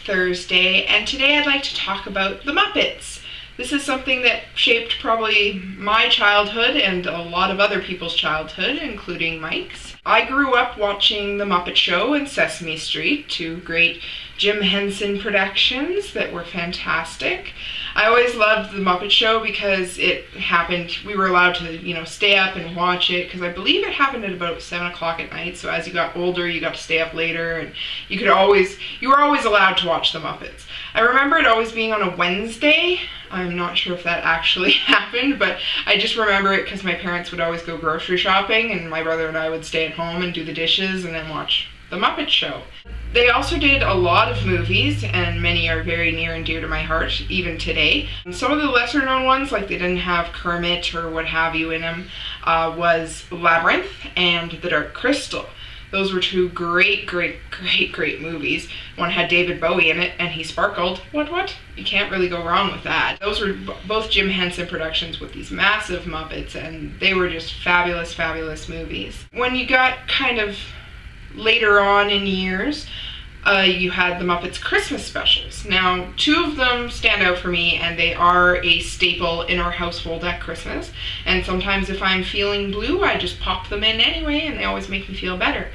Thursday, and today I'd like to talk about the Muppets. This is something that shaped probably my childhood and a lot of other people's childhood, including Mike's. I grew up watching The Muppet Show and Sesame Street, two great Jim Henson productions that were fantastic. I always loved The Muppet Show because it happened, we were allowed to, stay up and watch it, because I believe it happened at about 7 o'clock at night, so as you got older, you got to stay up later, and you were always allowed to watch The Muppets. I remember it always being on a Wednesday. I'm not sure if that actually happened, but I just remember it because my parents would always go grocery shopping, and my brother and I would stay at home and do the dishes and then watch The Muppet Show. They also did a lot of movies, and many are very near and dear to my heart, even today. Some of the lesser known ones, like they didn't have Kermit or what have you in them, was Labyrinth and The Dark Crystal. Those were two great movies. One had David Bowie in it, and he sparkled. What? You can't really go wrong with that. Those were both Jim Henson productions with these massive Muppets, and they were just fabulous movies. When you got kind of later on in years, you had the Muppets Christmas specials. Now, two of them stand out for me, and they are a staple in our household at Christmas. And sometimes if I'm feeling blue, I just pop them in anyway, and they always make me feel better.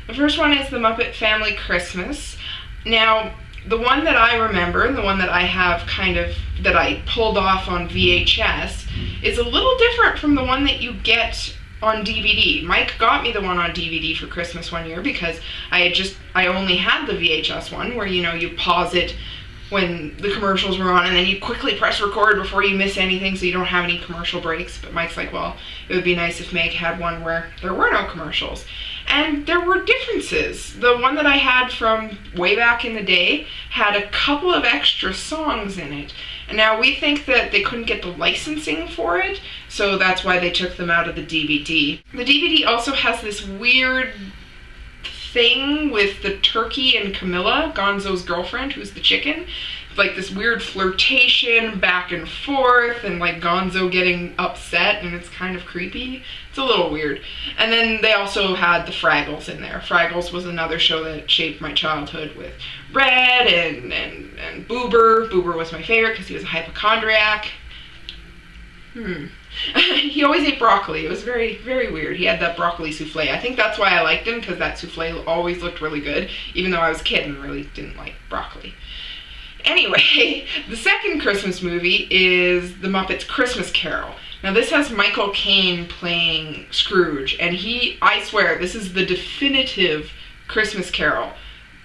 The first one is the Muppet Family Christmas. Now, the one that I remember, the one that I have that I pulled off on VHS, is a little different from the one that you get on DVD. Mike got me the one on DVD for Christmas one year because I only had the VHS one where, you pause it when the commercials were on and then you quickly press record before you miss anything so you don't have any commercial breaks. But Mike's like, well, it would be nice if Meg had one where there were no commercials. And there were differences. The one that I had from way back in the day had a couple of extra songs in it. And now we think that they couldn't get the licensing for it, so that's why they took them out of the DVD. The DVD also has this weird thing with the turkey and Camilla, Gonzo's girlfriend, who's the chicken. Like this weird flirtation back and forth, and like Gonzo getting upset, and it's kind of creepy. It's a little weird. And then they also had the Fraggles in there. Fraggles was another show that shaped my childhood with Red and Boober. Boober was my favorite because he was a hypochondriac. He always ate broccoli. It was very weird. He had that broccoli souffle. I think that's why I liked him, because that souffle always looked really good, even though I was a kid and really didn't like broccoli. Anyway, the second Christmas movie is The Muppets Christmas Carol. Now this has Michael Caine playing Scrooge, and I swear, this is the definitive Christmas Carol.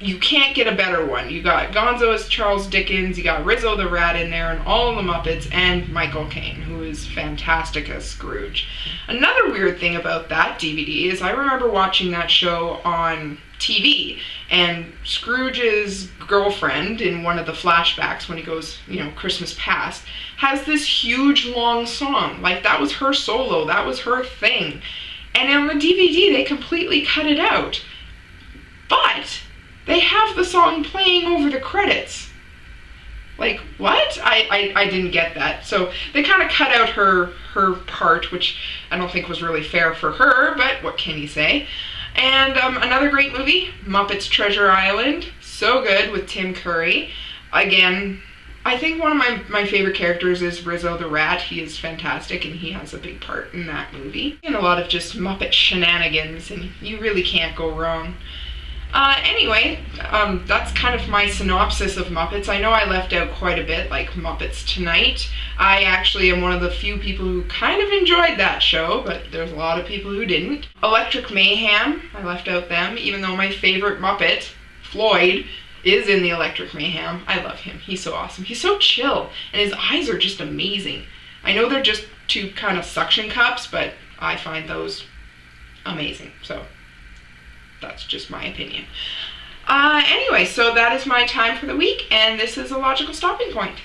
You can't get a better one. You got Gonzo as Charles Dickens, you got Rizzo the Rat in there, and all the Muppets, and Michael Caine, who is fantastic as Scrooge. Another weird thing about that DVD is I remember watching that show on TV, and Scrooge's girlfriend in one of the flashbacks when he goes, Christmas past, has this huge long song. Like, that was her solo, that was her thing. And on the DVD, they completely cut it out. But they have the song playing over the credits. Like, what? I didn't get that. So they kind of cut out her part, which I don't think was really fair for her, but what can you say? And another great movie, Muppets Treasure Island. So good with Tim Curry. Again, I think one of my favorite characters is Rizzo the Rat. He is fantastic, and he has a big part in that movie. And a lot of just Muppet shenanigans, and you really can't go wrong. Anyway, that's kind of my synopsis of Muppets. I know I left out quite a bit, like Muppets Tonight. I actually am one of the few people who kind of enjoyed that show, but there's a lot of people who didn't. Electric Mayhem, I left out them, even though my favorite Muppet, Floyd, is in the Electric Mayhem. I love him. He's so awesome. He's so chill, and his eyes are just amazing. I know they're just two kind of suction cups, but I find those amazing, so that's just my opinion. Anyway, so that is my time for the week, and this is a logical stopping point.